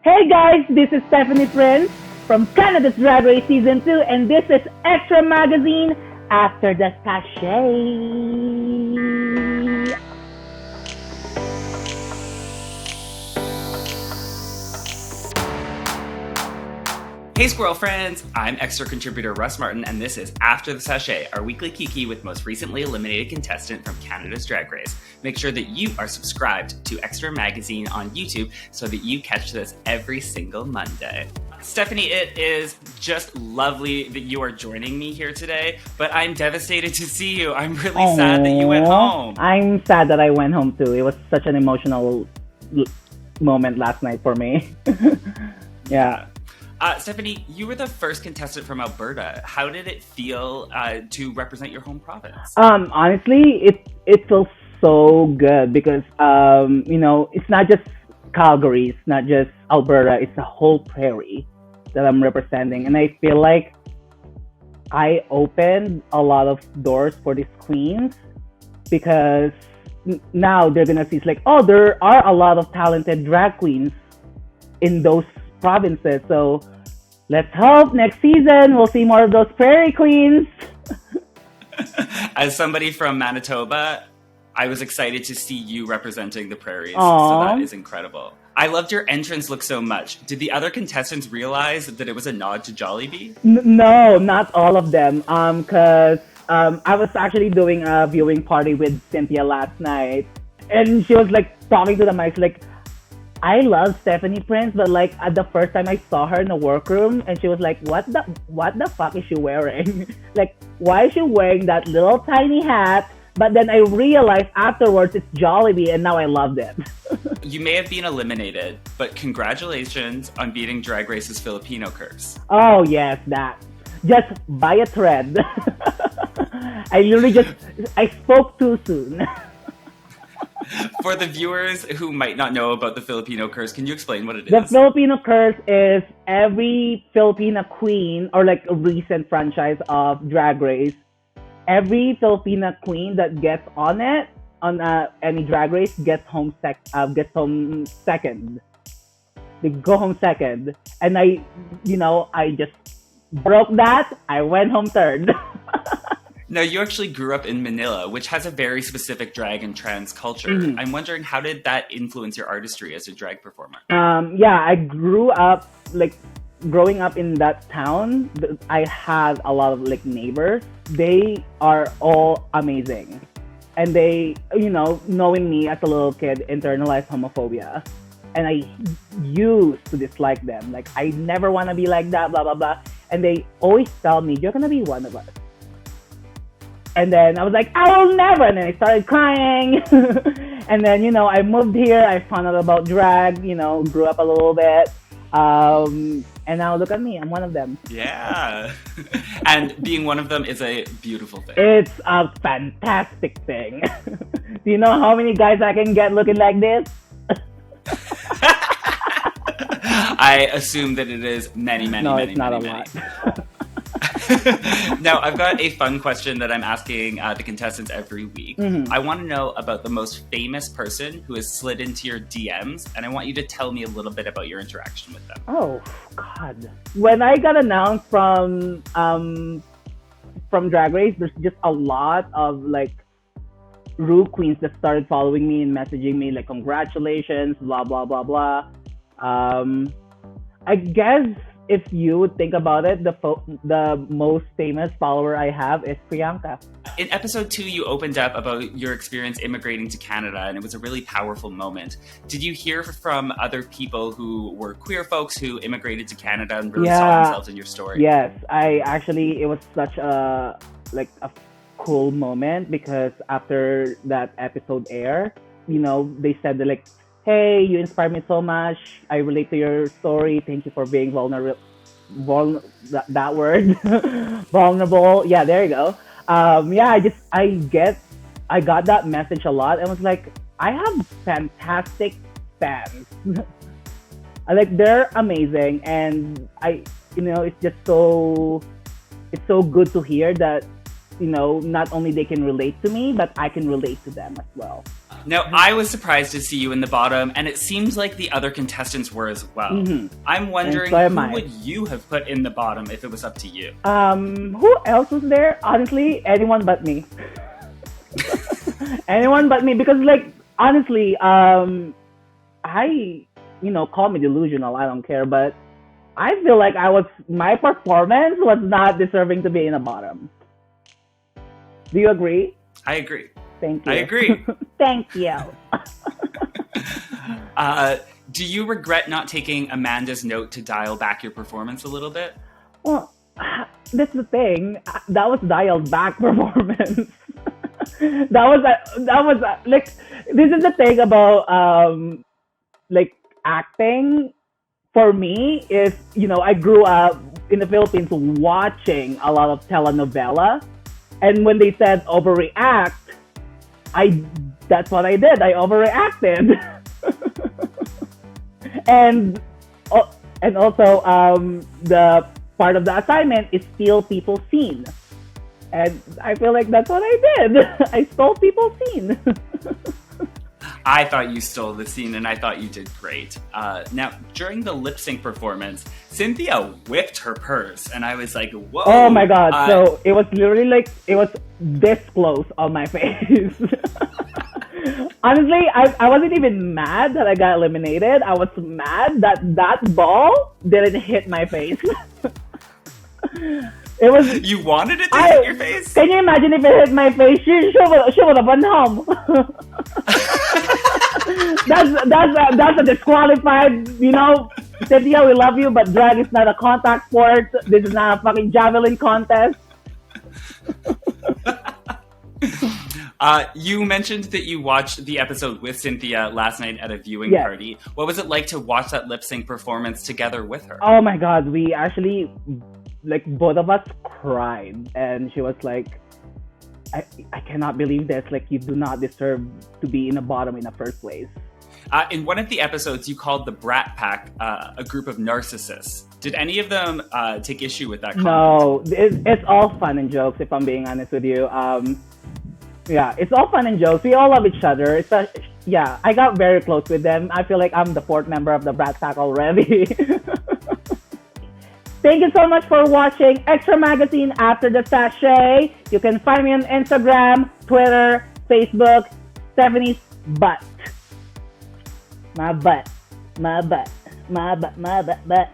Hey guys, this is Stephanie Prince from Canada's Drag Race Season 2, and this is Extra Magazine After the Sachet. Hey Squirrel friends, I'm extra contributor Russ Martin, and this is After the Sachet, our weekly kiki with most recently eliminated contestant from Canada's Drag Race. Make sure that you are subscribed to Extra Magazine on YouTube so that you catch this every single Monday. Stephanie, it is just lovely that you are joining me here today, but I'm devastated to see you. I'm really sad that you went home. I'm sad that I went home too. It was such an emotional moment last night for me. Yeah. Stephanie, you were the first contestant from Alberta. How did it feel to represent your home province? Honestly, it feels so good because it's not just Calgary, it's not just Alberta, it's the whole prairie that I'm representing, and I feel like I opened a lot of doors for these queens because now they're gonna see it's like, oh, there are a lot of talented drag queens in those provinces. So let's hope next season we'll see more of those prairie queens. As somebody from Manitoba, I was excited to see you representing the prairies. Aww. So that is incredible. I loved your entrance look so much. Did the other contestants realize that it was a nod to Jollibee? No, not all of them. Cause I was actually doing a viewing party with Cynthia last night, and she was like talking to the mic like, I love Stephanie Prince, but like at the first time I saw her in the workroom, and she was like, what the fuck is she wearing? Like, why is she wearing that little tiny hat? But then I realized afterwards it's Jollibee, and now I love them. You may have been eliminated, but congratulations on beating Drag Race's Filipino curse. Oh yes, that. Just buy a thread. I spoke too soon. For the viewers who might not know about the Filipino curse, can you explain what it is? The Filipino curse is every Filipina queen, or like a recent franchise of Drag Race, every Filipina queen that gets on it, on any Drag Race, gets home second. They go home second. And I just broke that. I went home third. Now, you actually grew up in Manila, which has a very specific drag and trans culture. Mm-hmm. I'm wondering, how did that influence your artistry as a drag performer? I grew up, like, growing up in that town, I had a lot of, like, neighbors. They are all amazing. And they, knowing me as a little kid, internalized homophobia. And I used to dislike them. Like, I never want to be like that, blah, blah, blah. And they always tell me, you're going to be one of us. And then I was like, I will never. And then I started crying. And then, I moved here. I found out about drag, grew up a little bit. And now look at me. I'm one of them. Yeah. And being one of them is a beautiful thing. It's a fantastic thing. Do you know how many guys I can get looking like this? I assume that it is many, No, many, it's not many, a many. lot. Now, I've got a fun question that I'm asking the contestants every week. Mm-hmm. I want to know about the most famous person who has slid into your DMs, and I want you to tell me a little bit about your interaction with them. Oh, God. When I got announced from Drag Race, there's just a lot of, like, Ru queens that started following me and messaging me, like, congratulations, blah, blah, blah, blah. I guess if you would think about it, the most famous follower I have is Priyanka. In episode 2, you opened up about your experience immigrating to Canada, and it was a really powerful moment. Did you hear from other people who were queer folks who immigrated to Canada and really saw themselves in your story? Yes, it was such a cool moment because after that episode aired, they said that, like, hey, you inspired me so much. I relate to your story. Thank you for being vulnerable. That word, vulnerable. Yeah, there you go. I got that message a lot and was like, I have fantastic fans. They're amazing, and it's just so good to hear that, not only they can relate to me, but I can relate to them as well. Now, I was surprised to see you in the bottom, and it seems like the other contestants were as well. Mhm. I'm wondering, And so am who I. would you have put in the bottom if it was up to you? Who else was there? Honestly, anyone but me. Anyone but me, because like honestly, call me delusional. I don't care, but I feel like my performance was not deserving to be in the bottom. Do you agree? I agree. Thank you. I agree. Thank you. Do you regret not taking Amanda's note to dial back your performance a little bit? Well, that's the thing. That was dialed back performance. Like this is the thing about like acting. For me, is I grew up in the Philippines watching a lot of telenovela, and when they said overreact, that's what I did. I overreacted. and also the part of the assignment is steal people's scene. And I feel like that's what I did. I stole people's scene. I thought you stole the scene, and I thought you did great. Now, during the lip sync performance, Cynthia whipped her purse, and I was like, whoa. Oh my god. So it was literally like, it was this close on my face. Honestly, I wasn't even mad that I got eliminated. I was mad that ball didn't hit my face. It was. You wanted it to hit your face? Can you imagine if it hit my face? She would have won home. That's a disqualified. Cynthia, we love you, but drag is not a contact sport. This is not a fucking javelin contest. You mentioned that you watched the episode with Cynthia last night at a viewing Yes. party. What was it like to watch that lip sync performance together with her? Oh my god, we actually, like, both of us cried, and she was like, I cannot believe this. Like, you do not deserve to be in the bottom in the first place. In one of the episodes, you called the Brat Pack a group of narcissists. Did any of them take issue with that comment? No, it's all fun and jokes, if I'm being honest with you. Yeah, it's all fun and jokes. We all love each other. Yeah, I got very close with them. I feel like I'm the fourth member of the Brat Pack already. Thank you so much for watching Extra Magazine After the Sachet. You can find me on Instagram, Twitter, Facebook, Stephanie's Butt. My butt. My butt. My butt. My butt. Butt.